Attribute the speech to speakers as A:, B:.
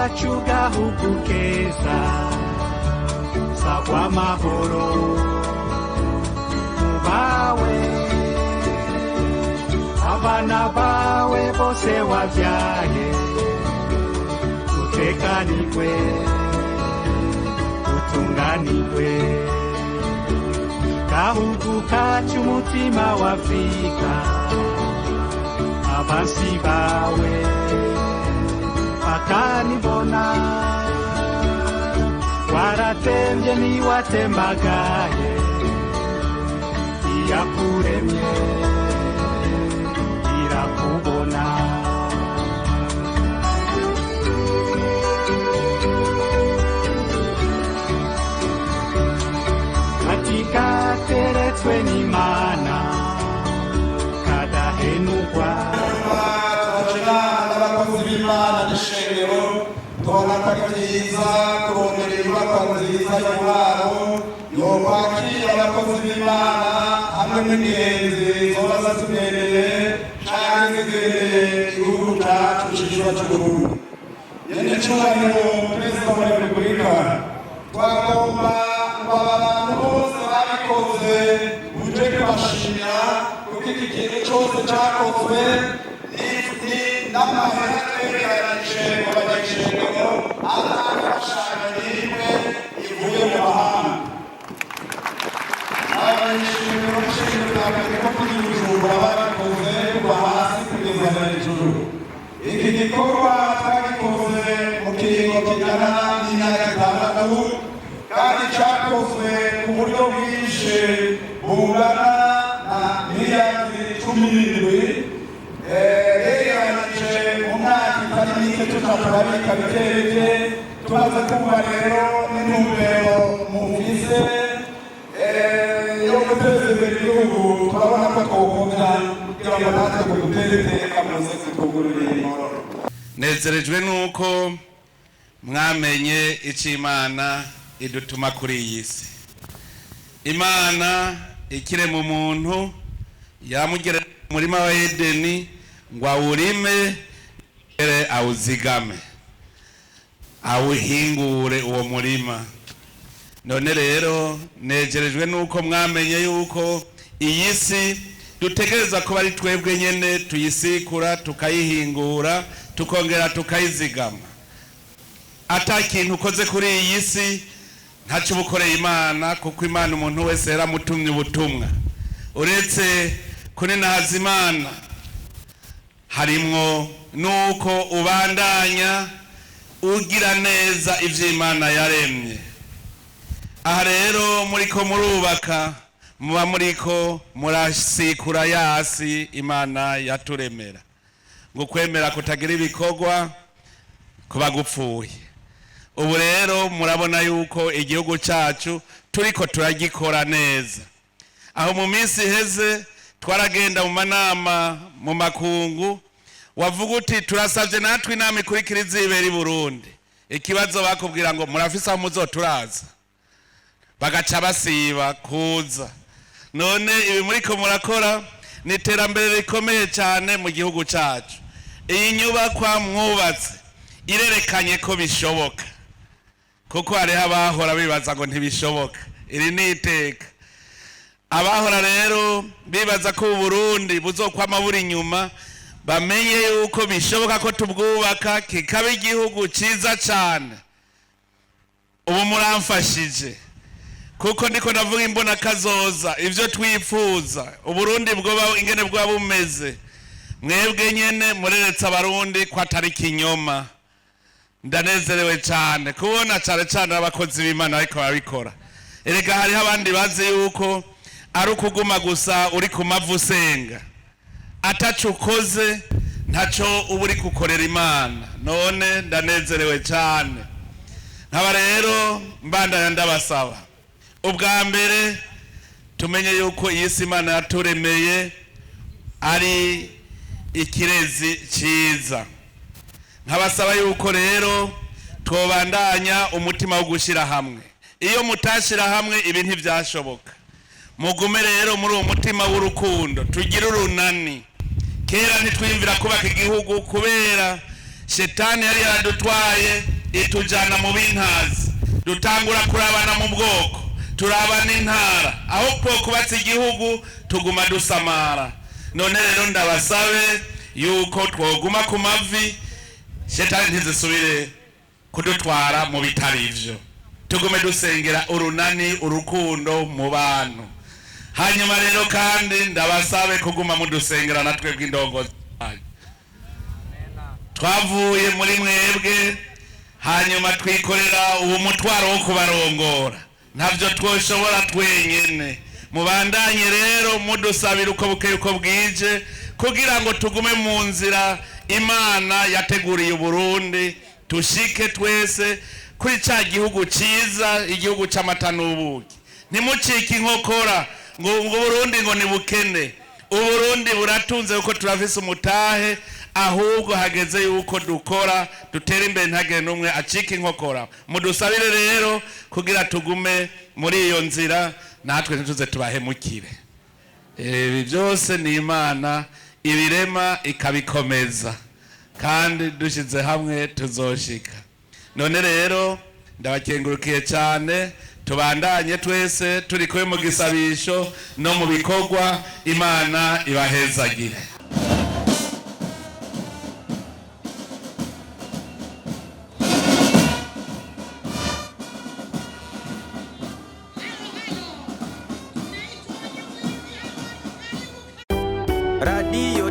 A: kacu gahugu keza sagwa amahoro bawe abana bawe bose wabyaye utekanirwe utunganirwe gahugu kacu umutima wa Afrika abansi bawe bakanibona waratemvye niwatembagaye iyakuremye irakubona katika teretswe n'Imana kadahenurwa
B: abakozi b'Imana n'ishengero tubona ko ari byiza kurondera inyubako nziza y'uburaro yokwakira abakozi b'Imana hamwe n'ingenzi zoba zatubereye canke zigereye igihugu cacu c'igihugu c'Uburundi. Nyene cyubahiro perezida wa repubulika twagomba ngo abantu bose babikoze uje kubashimira kuko iki kintu cose cakozwe n'amahera twegeranije mu banyeshengero atangafashanyo n'imwe ivuye mu mahanga. Abanyeshengero b'ishengero rya Pentekote ry'i Bujumbura babikoze kuva hasi kugeza hejuru. Iki gikorwa twagikoze mu kiringo kingana n'imyaka 6 kandi cakozwe ku buryo bwinshi bungana na miliyari 17. Tunaturabika bitereke tumaze kumva rero n'intumbero mufise yo guteza imbere igihugu turabona ko twokunda kugira ngo natwe dutereke amaze kutugurira imoro.
C: Nezerejwe nuko mwamenye ico Imana idutuma kuri iyi si. Imana ikirema umuntu yamugera umurima wa Edeni ngo awurime awuzigame awuhingure uwo murima. None rero nejerejwe nuko mwamenye yuko iyi si dutegereza kuba ari twebwe nyene tuyisikura tukayihingura tukongera tukayizigama. Ata kintu ukoze kuri iyi si ntaco ubukoreye Imana, kuko Imana umuntu wese yaramutumye ubutumwa. Uretse kuninahaza Imana harimwo nuko ubandanya ugira neza ivyo Imana yaremye. Aha rero muriko murubaka muba muriko murasikura yasi Imana yaturemera ngo kwemera kutagira ibikorwa kuba gupfuye. Ubu rero murabona yuko igihugu cacu turiko turagikora neza. Aho mu minsi heze twaragenda mu manama mu makungu wavuga uti turasavye natwe inama ikurikira izibera i Burundi. Ikibazo bakubwira ngo murafise aho muzoturaza, bagaca basiba kuza. None ibi muriko murakora ni iterambere rikomeye cyane mu gihugu cacu. Iyi nyubakwa mwubatse irerekanye ko bishoboka, kuko hariho abahora bibaza ngo ntibishoboka. Iri ni iteka. Abahora rero bibaza ko u Burundi buzokwama buri inyuma bamenye yuko bishoboka ko tubwubaka kikaba igihugu ciza cyane. Ubu muramfashije kuko ndiko ndavuga imbona kazoza ivyo twifuza Uburundi bwoba ingene bwa bumeze. Mwebwe nyene mureretse abarundi ko atari kinyoma. Ndanezerewe cyane kubona cyane abakozi b'Imana ariko babikora. Erega hari abandi bazi yuko ari ukuguma gusa uri ku mavu usenga, ataco ukoze ntaco uba uri gukorera Imana. None ndanezerewe cyane. Nkaba rero mbandanya ndabasaba, ubwa mbere tumenye yuko iyi si Imana yaturemeye ari ikirezi ciza. Nkabasaba yuko rero twobandanya umutima wo gushira hamwe. Iyo mutashira hamwe ibi ntivyashoboka. Mugume rero muri uwo mutima w'urukundo, tugira urunani. Kera ntitwimvira kubaka igihugu kubera shetani yari yaradutwaye itujana mu bintazi, dutangura kurabana mu bwoko, turabana intara, aho kubatsa igihugu tuguma dusamara. None rero ndabasabe yuko twoguma ku mavi, shetani ntizisubire kudutwara mu bitari ivyo. Tugume dusengera urunani, urukundo mu bantu. Hanyuma rero kandi ndabasabe kuguma mu dusengera natwe bw'indongozi. Twavuye muri mwebwe, hanyuma twikorera uwo mutwaro wo kubarongora. Ntavyo twoshobora twenyene. Mubandanye rero mudusabira uko bukeye uko bwije, kugira ngo tugume mu nzira Imana yateguriye Burundi, tushike twese kuri ca gihugu ciza, igihugu c'amata n'ubuki. Ntimucike inkokora ngo Burundi ngo ni bukene. Uburundi buratunze uko turafise umutahe, ahubwo hageze yuko dukora dutera imbere ntagire n'umwe acika inkokora. Mudusabire rero kugira tugume muri iyo nzira, natwe ntituze tubahemukire. Ibi byose ni Imana ibirema ikabikomeza, kandi dushize hamwe tuzoshika. None rero ndabakengurukiye cyane, tubandanye twese turi kumwe mu gisabisho no mu bikorwa. Imana ibahezagire.
A: Radio